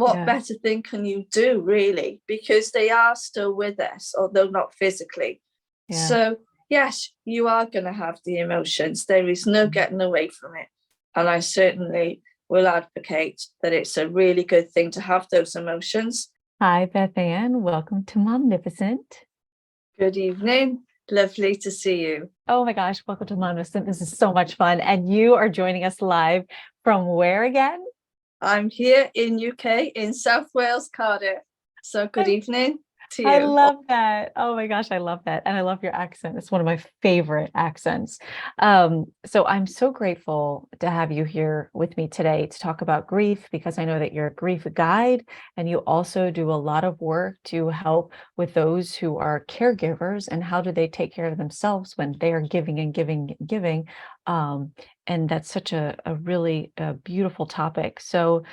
What Yeah. better thing can you do, really? Because they are still with us, although not physically. Yeah. So, yes, you are going to have the emotions. There is no getting away from it. And I certainly will advocate that it's a really good thing to have those emotions. Hi, Bethan. Welcome to Momnificent. Good evening. Lovely to see you. Oh my gosh, welcome to Momnificent. This is so much fun. And you are joining us live from where again? I'm here in UK, in South Wales, Cardiff. So good evening to I you. love that. Oh my gosh, I love that. And I love your accent. It's one of my favorite accents. So I'm so grateful to have you here with me today to talk about grief, because I know that you're a grief guide and you also do a lot of work to help with those who are caregivers and how do they take care of themselves when they are giving and giving and giving. And that's such a really beautiful topic. So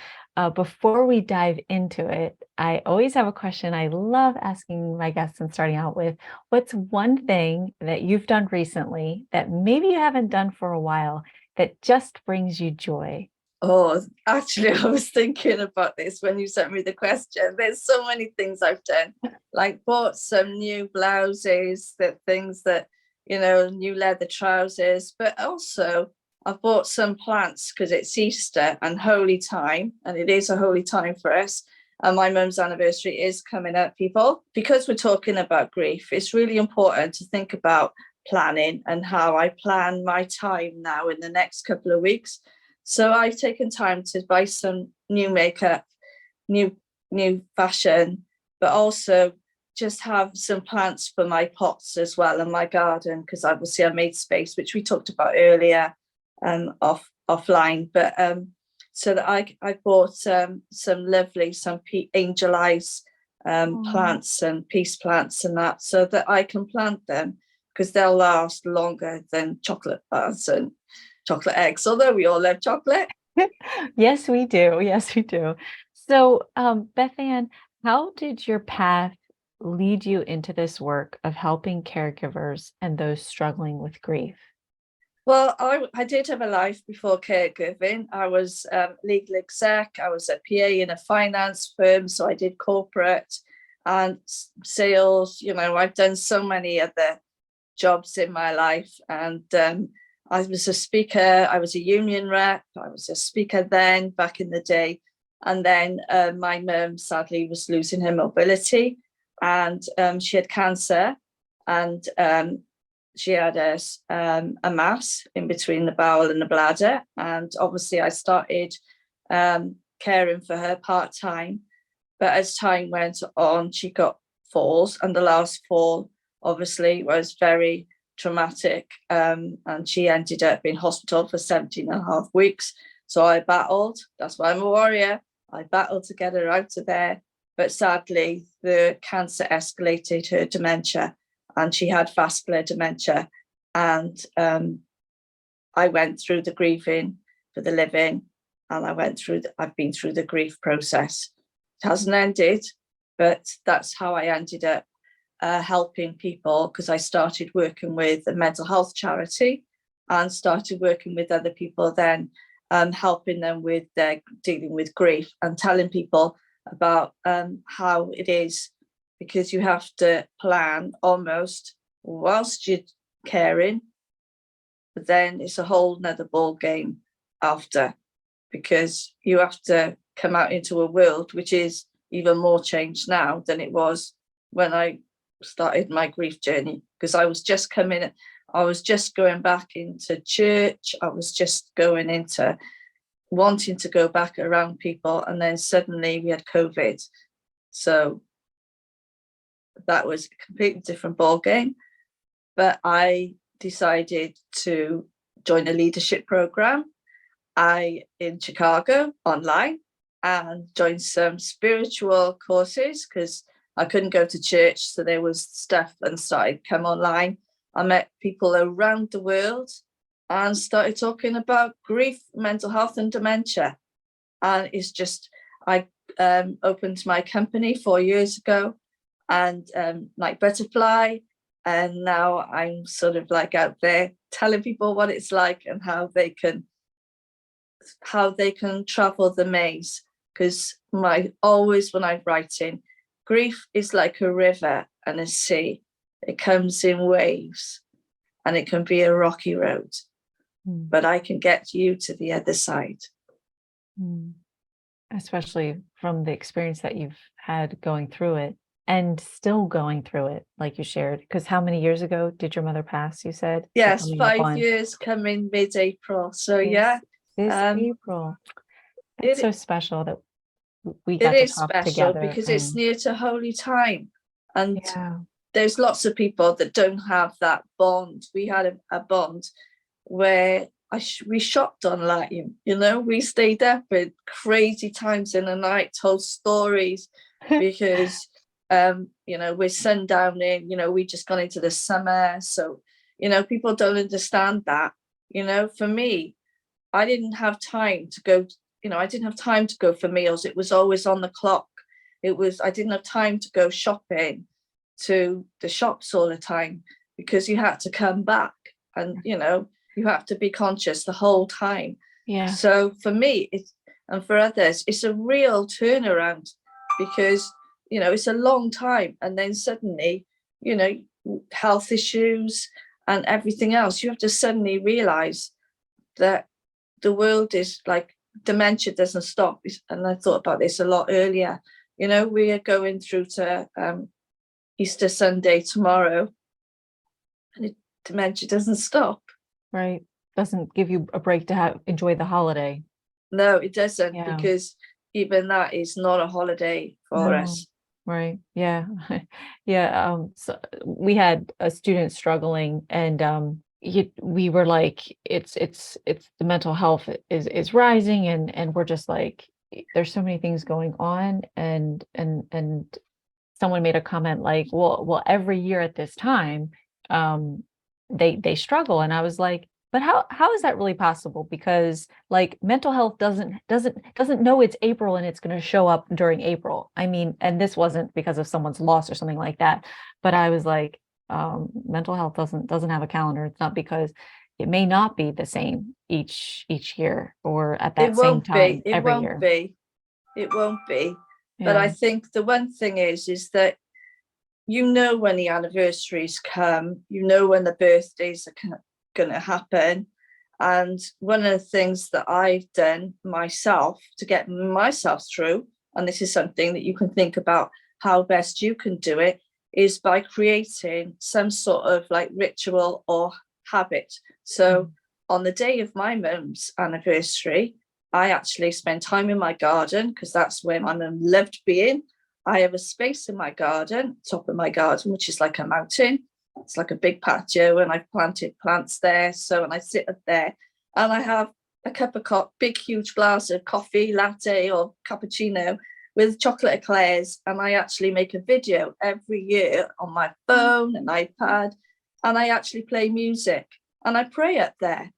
before we dive into it, I always have a question I love asking my guests and starting out with. What's one thing that you've done recently that maybe you haven't done for a while that just brings you joy? Oh, actually, I was thinking about this when you sent me the question. There's so many things I've done, like bought some new blouses, new leather trousers, but also I bought some plants because it's Easter and holy time, and it is a holy time for us. And my mum's anniversary is coming up, people. Because we're talking about grief, it's really important to think about planning and how I plan my time now in the next couple of weeks. So I've taken time to buy some new makeup, new fashion, but also just have some plants for my pots as well in my garden, because obviously I made space, which we talked about earlier, offline. But so that I bought some lovely angel eyes plants and peace plants and that, so that I can plant them, because they'll last longer than chocolate bars and chocolate eggs, although we all love chocolate. Yes, we do. Yes, we do. So, Bethan, how did your path lead you into this work of helping caregivers and those struggling with grief? Well, I did have a life before caregiving. I was legal exec. I was a PA in a finance firm, so I did corporate and sales. I've done so many other jobs in my life, and I was a speaker. I was a union rep. I was a speaker then, back in the day. And then my mum sadly was losing her mobility, and she had cancer, and she had a mass in between the bowel and the bladder. And obviously I started caring for her part-time. But as time went on, she got falls, and the last fall obviously was very traumatic, and she ended up in hospital for 17 and a half weeks. So I battled. That's why I'm a warrior. I battled to get her out of there. But sadly, the cancer escalated her dementia, and she had vascular dementia. And I went through the grieving for the living, and I've been through the grief process. It hasn't ended, but that's how I ended up helping people, because I started working with a mental health charity and started working with other people then, helping them with their dealing with grief and telling people about how it is, because you have to plan almost whilst you're caring, but then it's a whole nother ball game after, because you have to come out into a world which is even more changed now than it was when I started my grief journey, because I was just going back into church. I was just going into wanting to go back around people, and then suddenly we had COVID. So that was a completely different ball game. But I decided to join a leadership program in Chicago online, and joined some spiritual courses because I couldn't go to church. So there was stuff, and started come online. I met people around the world and started talking about grief, mental health, and dementia. And it's just, I opened my company 4 years ago, and like Butterfly. And now I'm sort of like out there telling people what it's like and how they can travel the maze. because always when I'm writing, grief is like a river and a sea. It comes in waves and it can be a rocky road, but I can get you to the other side. Especially from the experience that you've had going through it and still going through it, like you shared. Because how many years ago did your mother pass, you said? Yes, 5 years coming mid-April. So yeah. This April. It's so special that we got it to is talk special together. because it's near to holy time. And yeah. There's lots of people that don't have that bond. We had a bond where we shopped online, we stayed up at crazy times in the night, told stories because, we're sundowning, we just gone into the summer. So, people don't understand that, for me, I didn't have time to go, I didn't have time to go for meals. It was always on the clock. I didn't have time to go shopping to the shops all the time because you had to come back and, you have to be conscious the whole time. Yeah. So for me, and for others, it's a real turnaround because, it's a long time. And then suddenly, health issues and everything else, you have to suddenly realize that the world is like, dementia doesn't stop. And I thought about this a lot earlier. We are going through to Easter Sunday tomorrow, and dementia doesn't stop. Right. Doesn't give you a break to enjoy the holiday. No, it doesn't, because even that is not a holiday for us. Right. Yeah. Yeah. So we had a student struggling, and we were like, it's the mental health is rising, and we're just like, there's so many things going on, and someone made a comment like, well, every year at this time, they struggle, and I was like, but how is that really possible? Because like mental health doesn't know it's April and it's going to show up during April. I mean, and this wasn't because of someone's loss or something like that, but I was like, mental health doesn't have a calendar. It's not because it may not be the same each year or at that same time every year. It won't be. But I think the one thing is that when the anniversaries come, when the birthdays are going to happen. And one of the things that I've done myself to get myself through, and this is something that you can think about how best you can do it, is by creating some sort of like ritual or habit. So on the day of my mum's anniversary, I actually spend time in my garden because that's where my mum loved being. I have a space in my garden, top of my garden, which is like a mountain. It's like a big patio, and I've planted plants there. So, and I sit up there and I have a cup of big, huge glass of coffee, latte or cappuccino with chocolate eclairs. And I actually make a video every year on my phone and iPad. And I actually play music and I pray up there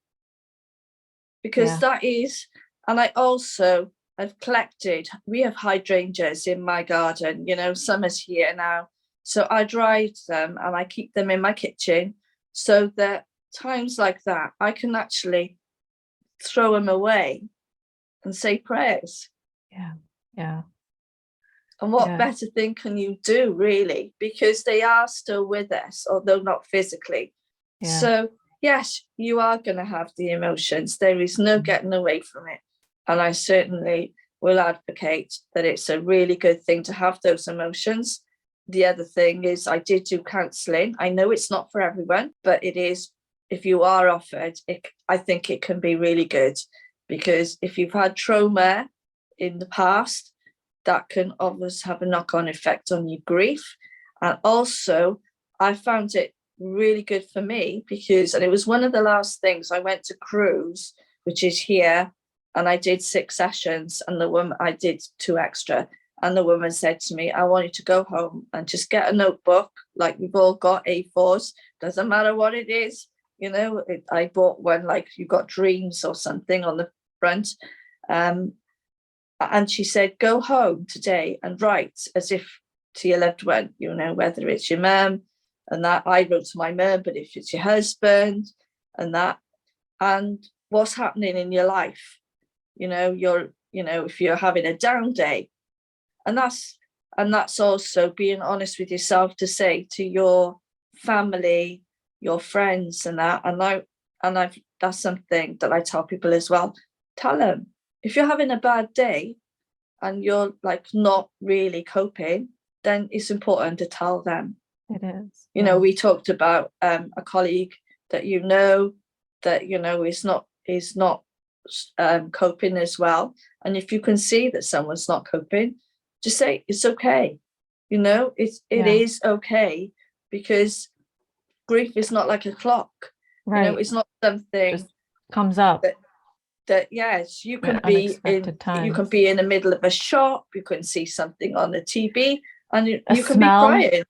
because that is, and I also have collected, we have hydrangeas in my garden, summer's here now. So I dried them and I keep them in my kitchen so that times like that, I can actually throw them away and say prayers. Yeah. Yeah. And what better thing can you do, really? Because they are still with us, although not physically. Yeah. So yes, you are going to have the emotions. There is no getting away from it. And I certainly will advocate that it's a really good thing to have those emotions. The other thing is I did do counselling. I know it's not for everyone, but it is, if you are offered, I think it can be really good, because if you've had trauma in the past, that can obviously have a knock-on effect on your grief. And also, I found it really good for me because, and it was one of the last things, I went to cruise, which is here, and I did 6 sessions, and I did 2 extra. And the woman said to me, I want you to go home and just get a notebook, like we've all got A4s, doesn't matter what it is. I bought one, like you got dreams or something on the front. And she said, go home today and write as if to your loved one, whether it's your mum and that. I wrote to my mum, but if it's your husband and that, and what's happening in your life, your if you're having a down day. And that's also being honest with yourself to say to your family, your friends, and that. And that's something that I tell people as well. Tell them if you're having a bad day and you're like not really coping, then it's important to tell them. It is. We talked about a colleague that that is not coping as well. And if you can see that someone's not coping, just say it's okay. It is okay, because grief is not like a clock. Right. It's not something just comes up that yes, you can at be unexpected times. You can be in the middle of a shop, you can see something on the TV, and you can smell, be crying.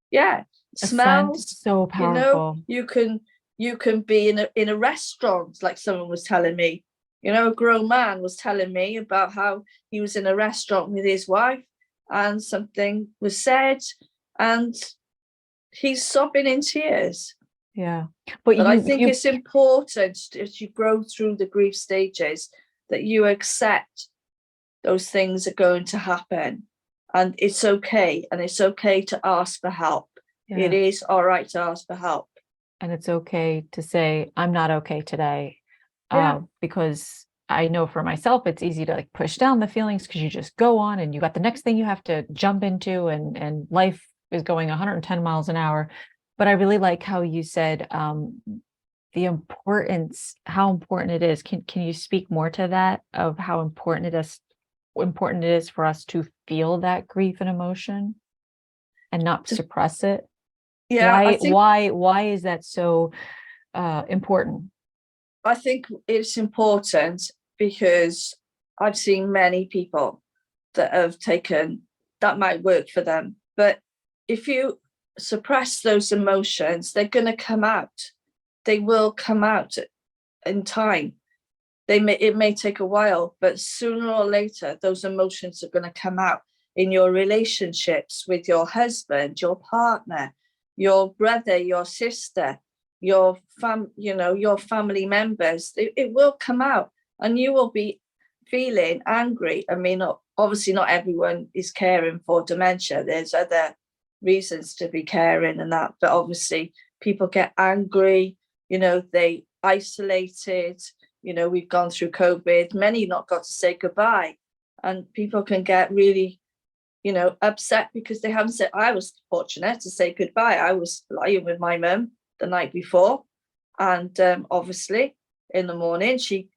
Yeah, smells, so powerful. You can be in a restaurant, like someone was telling me. A grown man was telling me about how he was in a restaurant with his wife and something was said and he's sobbing in tears. Yeah. But I think it's important as you go through the grief stages that you accept those things are going to happen. And it's okay. And it's okay to ask for help. Yeah. It is all right to ask for help. And it's okay to say, I'm not okay today. Yeah. Because I know for myself, it's easy to like push down the feelings because you just go on and you got the next thing you have to jump into, and life is going 110 miles an hour. But I really like how you said the importance, how important it is. Can you speak more to that, of how important it is for us to feel that grief and emotion and not suppress it? Yeah. Why is that so important? I think it's important because I've seen many people that have taken, that might work for them. But if you suppress those emotions, they're going to come out. They will come out in time. It may take a while, but sooner or later, those emotions are going to come out in your relationships with your husband, your partner, your brother, your sister, your family members. It will come out and you will be feeling angry. I mean, obviously not everyone is caring for dementia. There's other reasons to be caring and that, but obviously people get angry, they isolated, we've gone through COVID, many not got to say goodbye, and people can get really upset because they haven't said. I was fortunate to say goodbye. I was lying with my mum the night before, and obviously in the morning she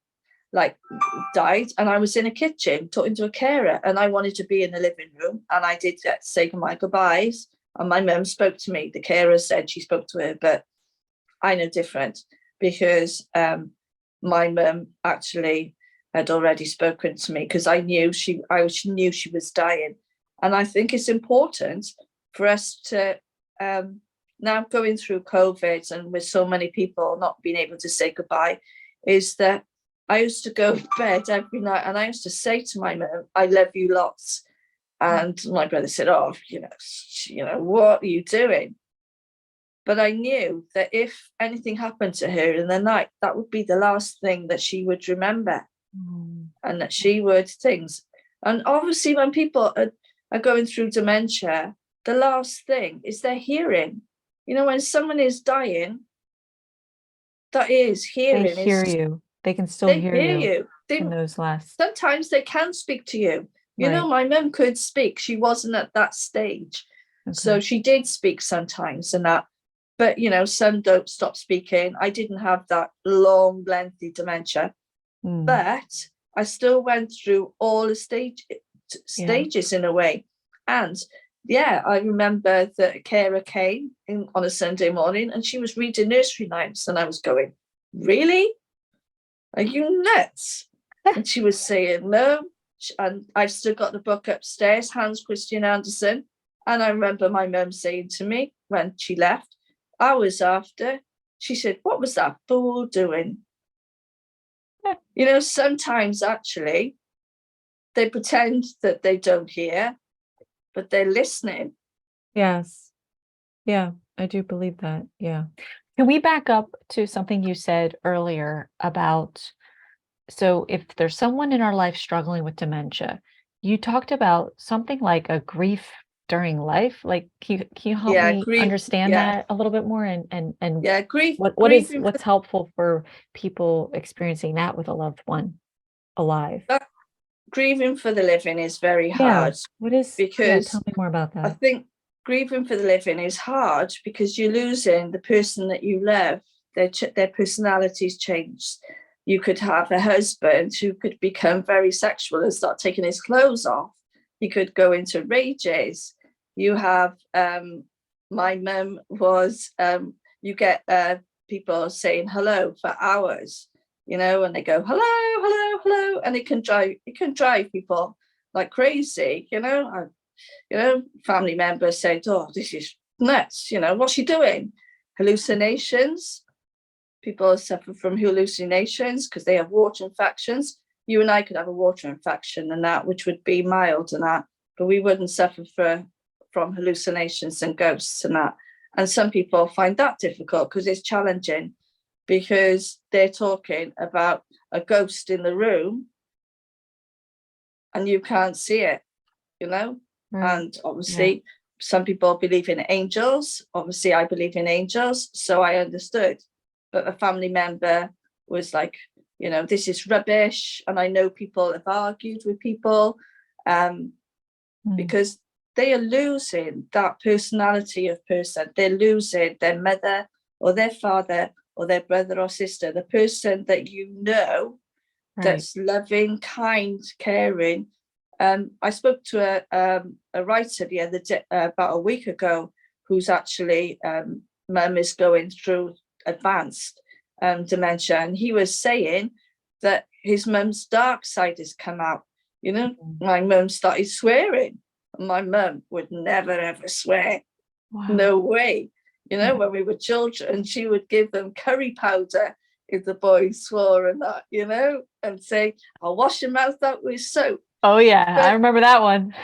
died, and I was in a kitchen talking to a carer, and I wanted to be in the living room, and I did say my goodbyes, and my mum spoke to me. The carer said she spoke to her, but I know different, because my mum actually had already spoken to me, because I knew she was dying. And I think it's important for us to now, going through COVID and with so many people not being able to say goodbye, is that I used to go to bed every night and I used to say to my mum, I love you lots. And my brother said, oh, what are you doing? But I knew that if anything happened to her in the night, that would be the last thing that she would remember, and that she would things. And obviously when people are going through dementia, the last thing is their hearing. When someone is dying, that is hearing. They hear you. They can still hear you. In those last. Sometimes they can speak to you. My mum could speak. She wasn't at that stage. Okay. So she did speak sometimes and that. But, some don't stop speaking. I didn't have that long, lengthy dementia. But I still went through all the stages in a way. And I remember that a carer came in on a Sunday morning and she was reading nursery rhymes. And I was going, really? Are you nuts? And she was saying, no. And I've still got the book upstairs, Hans Christian Andersen. And I remember my mum saying to me when she left, hours after, she said, what was that fool doing? Sometimes actually they pretend that they don't hear, but they're listening. Yes. Yeah, I do believe that. Yeah. Can we back up to something you said earlier about So if there's someone in our life struggling with dementia, you talked about something like a grief during life. Like, can you help Yeah, me grief. understand Yeah, that a little bit more, and yeah, grieving for what's helpful for people experiencing that with a loved one alive? that, grieving for the living is very Yeah. hard, Yeah, tell because me more about I that. think grieving for the living is hard because you're losing the person that you love. Their personalities change. You could have a husband who could become very sexual and start taking his clothes off. He could go into rages. You have my mum was you get people saying hello for hours, and they go hello, hello, hello, and it can drive people like crazy. Family members said, "Oh, this is nuts. What's she doing?" Hallucinations. People suffer from hallucinations because they have water infections. You and I could have a water infection and that, which would be mild and that, but we wouldn't suffer from hallucinations and ghosts and that. And some people find that difficult because it's challenging, because they're talking about a ghost in the room and you can't see it, you know? Right. And Yeah. obviously, some people believe in angels. Obviously, I believe in angels, so I understood. But a family member was like, this is rubbish. And I know people have argued with people um, Mm. because they are losing that personality of person. They're losing their mother or their father or their brother or sister, the person that Right. that's loving, kind, caring. I spoke to a writer the other day, about a week ago, who's actually mum is going through advanced dementia, and he was saying that his mum's dark side has come out. Mhm. My mum started swearing. My mum would never ever swear. Wow. No way. Yeah. When we were children, she would give them curry powder if the boys swore and that, and say, "I'll wash your mouth out with soap." Oh yeah, I But, remember that one.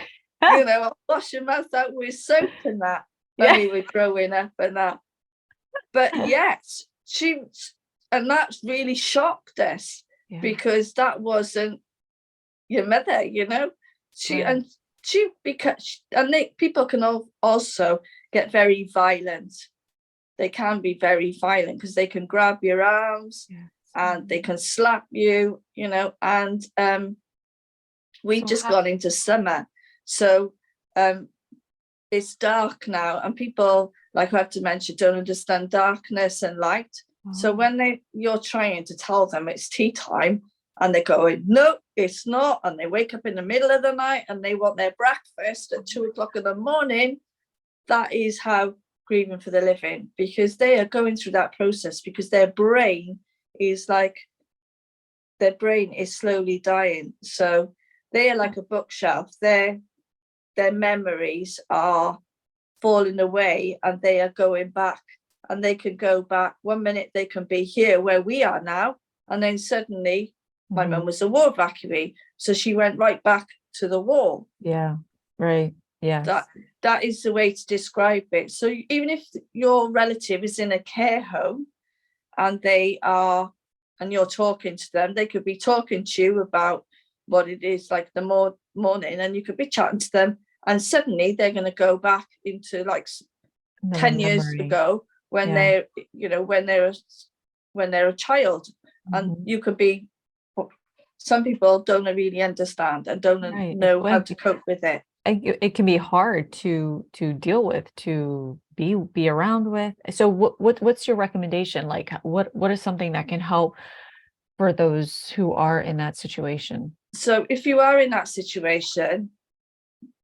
I'll wash your mouth out with soap and that when Yeah. we were growing up and that. But yet, and that really shocked us, Yeah. because that wasn't your mother, She, Right. and she, because, and people can also get very violent. They can be very violent because they can grab your arms Yes. and they can slap you, and we So just how gone into summer. So um, it's dark now, and people like who have dementia don't understand darkness and light. So oh, when you're trying to tell them it's tea time, and they're going, "No, it's not," and they wake up in the middle of the night and they want their breakfast at 2 o'clock in the morning, that is how grieving for the living, because they are going through that process, because is like their brain is slowly dying. So they are like a bookshelf. Their memories are falling away and they are going back, and they can go back. One minute they can be here where we are now, and then suddenly my mhm. mum was a war evacuee, so she went right back to the war. Yeah. Right. that Yes. that is the way to describe it. So even if your relative is in a care home and you're talking to them, they could be talking to you about what it is like the morning, and you could be chatting to them, and suddenly they're going to go back into like Another 10 years memory. ago, when Yeah. they're a child. And Mhm. you could be some people don't really understand and don't Right. It know how would. to cope with it. It can be hard to deal with, to be around with. So what's your recommendation? Like, what is something that can help for those who are in that situation? So if you are in that situation,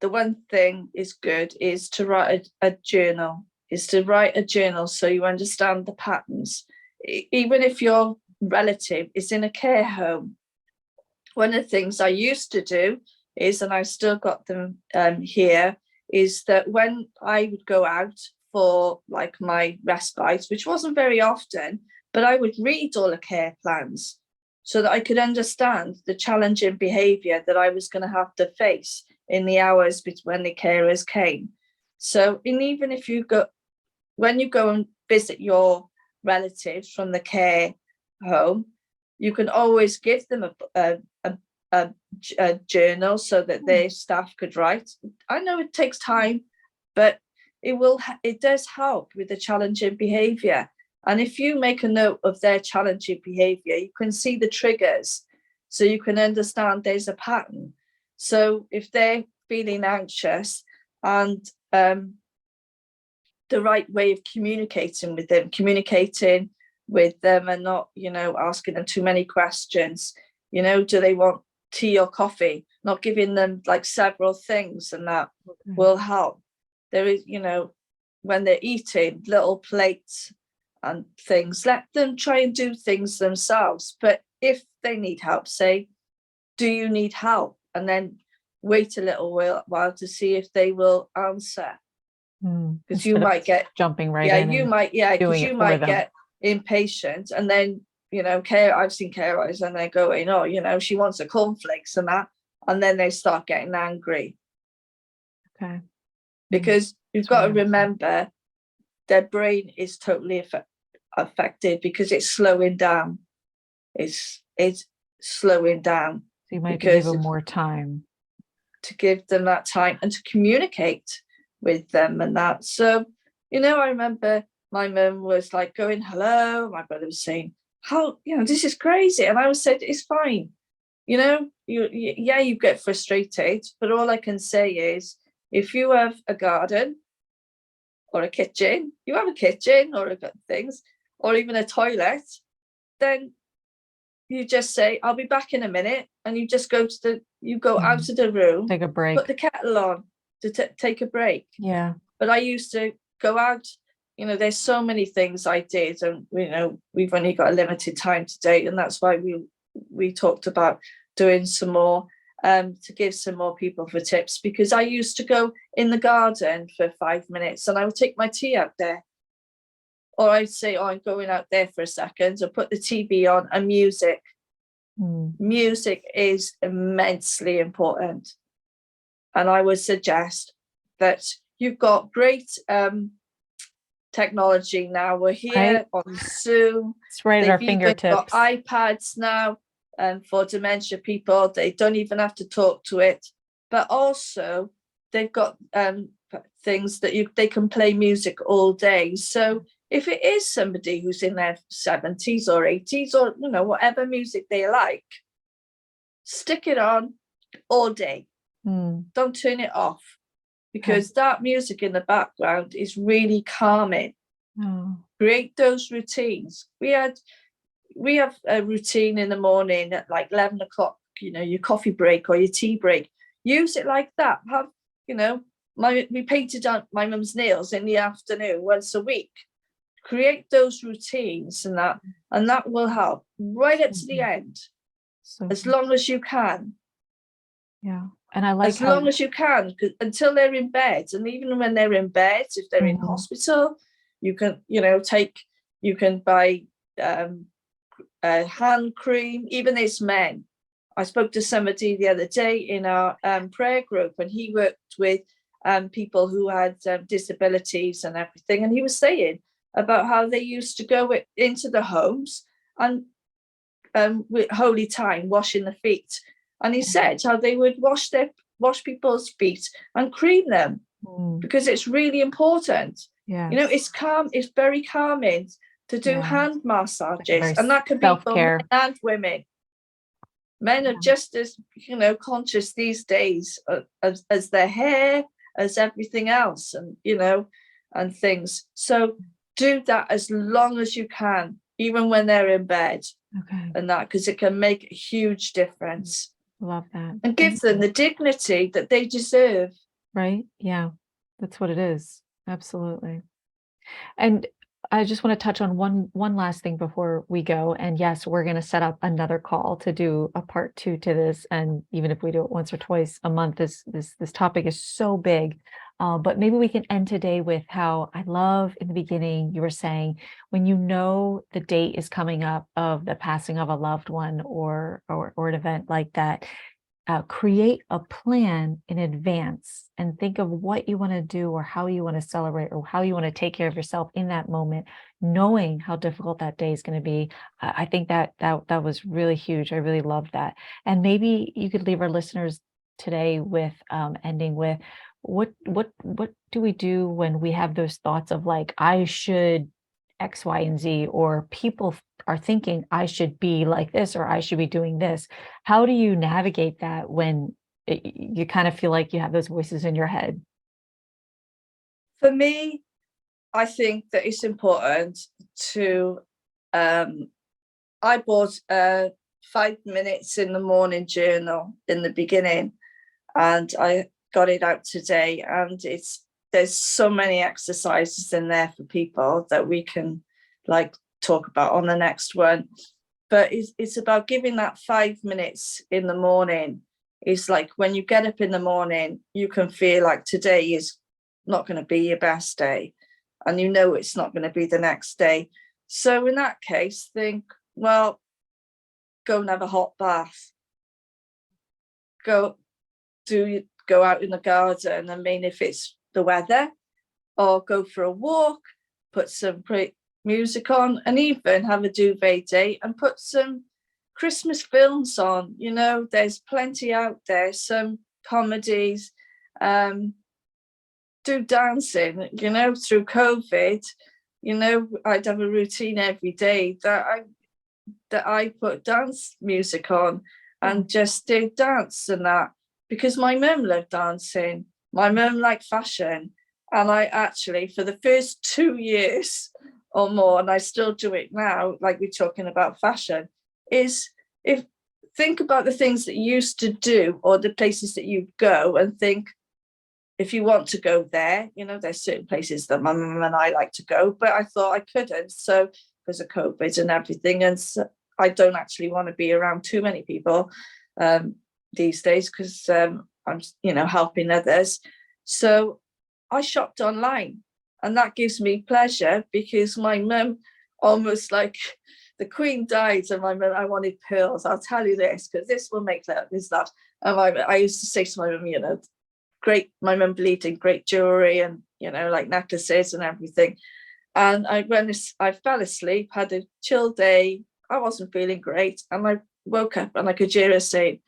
the one thing is good is to write a journal, so you understand the patterns. Even if your relative is in a care home, one of the things I used to do is, and I still got them here, is that when I would go out for like my respite, which wasn't very often, but I would read all the care plans so that I could understand the challenging behaviour that I was going to have to face in the hours when the carers came. So, and even if when you go and visit your relatives from the care home, You can always give them a journal so that their staff could write. I know it takes time, but it does help with the challenging behavior. And if you make a note of their challenging behavior, you can see the triggers, so you can understand there's a pattern. So if they're feeling anxious, and the right way of communicating with them and not, asking them too many questions. Do they want tea or coffee? Not giving them like several things, and that will help. There is, when they're eating, little plates and things, let them try and do things themselves. But if they need help, say, do you need help? And then wait a little while to see if they will answer. Because you might get jumping right in. Because you might get impatient, and then I've seen carers and they're going, she wants a cornflakes and that, and then they start getting angry. Okay. Because you've got to remember, their brain is totally affected because it's slowing down. It's slowing down. So you might give them more time. To give them that time and to communicate with them and that. So, I remember my mum was like going, hello. My brother was saying, how, this is crazy. And I was said, it's fine. You get frustrated, but all I can say is, if you have a garden or a kitchen, you have a kitchen or things, or even a toilet, then you just say, I'll be back in a minute. And you just go out of the room, take a break, put the kettle on to take a break. Yeah. But I used to go out, there's so many things I did, and, we've only got a limited time today. And that's why we talked about doing some more, to give some more people for tips, because I used to go in the garden for 5 minutes and I would take my tea out there. Or I'd say, I'm going out there for a second, or put the TV on, and music. Music is immensely important. And I would suggest that you've got great technology now. We're here on Zoom. It's right at our fingertips. They've got iPads now, and for dementia people, they don't even have to talk to it. But also, they've got things that they can play music all day. So if it is somebody who's in their 70s or 80s, or whatever music they like, stick it on all day. Don't turn it off, because that music in the background is really calming. Create those routines. We have a routine in the morning at like 11 o'clock, your coffee break or your tea break. Use it like that. Have, we painted on my mum's nails in the afternoon once a week. Create those routines, and that will help right up to the end, as long as you can. Yeah. And I like as long as you can, until they're in bed. And even when they're in bed, if they're in hospital, you can, you can buy a hand cream. Even as men, I spoke to somebody the other day in our prayer group, and he worked with people who had disabilities and everything, and he was saying about how they used to go into the homes and with holy time washing the feet, and he said how they would wash people's feet and cream them, because it's really important. It's calm, it's very calming to do hand massages, and that can be for men and women. Men are just as conscious these days as their hair, as everything else, and and things. So do that as long as you can, even when they're in bed, and that, because it can make a huge difference. Love that. And give them the dignity that they deserve. Right? Yeah, that's what it is. Absolutely. And I just want to touch on one last thing before we go. And yes, we're going to set up another call to do a part 2 to this. And even if we do it once or twice a month, this topic is so big. But maybe we can end today with how I love in the beginning, you were saying, when the date is coming up of the passing of a loved one or an event like that, create a plan in advance and think of what you want to do or how you want to celebrate or how you want to take care of yourself in that moment, knowing how difficult that day is going to be. I think that was really huge. I really loved that. And maybe you could leave our listeners today with ending with what do we do when we have those thoughts of like, I should X, Y, and Z, or people are thinking I should be like this or I should be doing this. How do you navigate that when you kind of feel like you have those voices in your head? For me, I think that it's important to, I bought a 5 minutes in the morning journal in the beginning, and I got it out today, and there's so many exercises in there for people that we can like talk about on the next one. But it's about giving that 5 minutes in the morning. It's like when you get up in the morning, you can feel like today is not going to be your best day, and you know it's not going to be the next day. So in that case, think, well, go and have a hot bath. Go out in the garden. I mean, if it's the weather, or go for a walk, put some great music on, and even have a duvet day and put some Christmas films on. You know, there's plenty out there, some comedies, do dancing, you know, through COVID. You know, I'd have a routine every day that I put dance music on and just did dance and that, because my mum loved dancing. My mum liked fashion. And I actually, for the first 2 years or more, and I still do it now, like we're talking about fashion, is if think about the things that you used to do or the places that you go and think, if you want to go there, you know, there's certain places that my mum and I like to go, but I thought I couldn't. So because of COVID and everything. And so I don't actually want to be around too many people these days because I'm, you know, helping others. So I shopped online, and that gives me pleasure because my mum almost like the Queen died, and my mum, I wanted pearls. I'll tell you this because this will make this that. And I used to say to my mum, you know, great. My mum believed in great jewelry and, you know, like necklaces and everything. And when I fell asleep, had a chill day, I wasn't feeling great, and I woke up and I could hear her saying,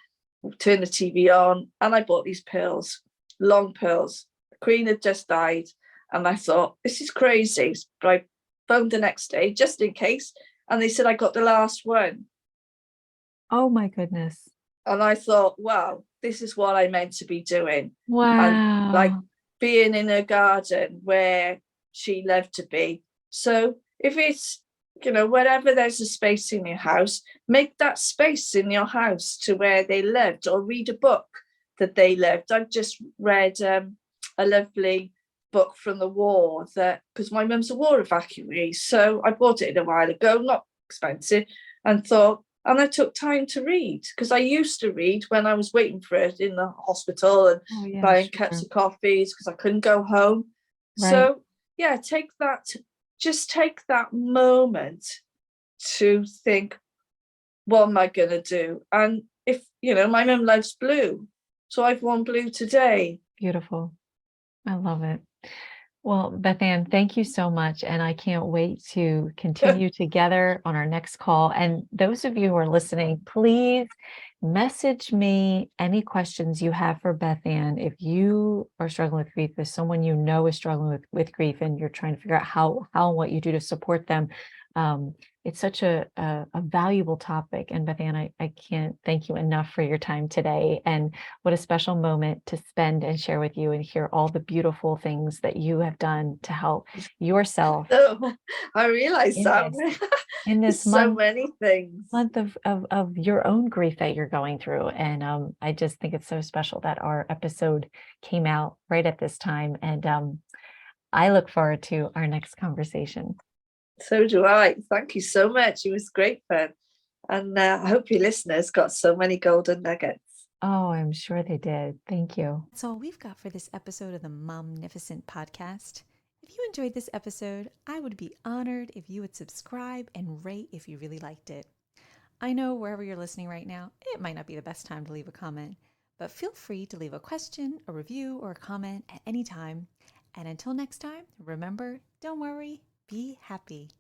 turn the TV on, and I bought these pearls, long pearls. The Queen had just died, and I thought, this is crazy. But I phoned the next day just in case, and they said I got the last one. Oh my goodness. And I thought, wow, this is what I meant to be doing. And like Wow. being in a garden where she loved to be. So if it's, you know, wherever there's a space in your house, make that space in your house to where they lived, or read a book that they lived. I've just read a lovely book from the war, that because my mum's a war evacuee, so I bought it a while ago, not expensive, and thought, and I took time to read because I used to read when I was waiting for it in the hospital and buying cups of coffees because I couldn't go home. Right. So yeah, just take that moment to think, what am I going to do? And if, you know, my mum loves blue, so I've worn blue today. Beautiful. I love it. Well, Bethan, thank you so much. And I can't wait to continue together on our next call. And those of you who are listening, please message me any questions you have for Bethan. If you are struggling with grief, if someone you know is struggling with grief and you're trying to figure out how and what you do to support them, it's such a valuable topic. And Bethan, I can't thank you enough for your time today. And what a special moment to spend and share with you and hear all the beautiful things that you have done to help yourself. Oh, I realize that. In this so many things. Month of your own grief that you're going through. And I just think it's so special that our episode came out right at this time. And I look forward to our next conversation. So do I. Thank you so much. It was great fun. And I hope your listeners got so many golden nuggets. Oh, I'm sure they did. Thank you. That's all we've got for this episode of the Momnificent Podcast. If you enjoyed this episode, I would be honored if you would subscribe and rate if you really liked it. I know wherever you're listening right now, it might not be the best time to leave a comment, but feel free to leave a question, a review, or a comment at any time. And until next time, remember, don't worry, be happy.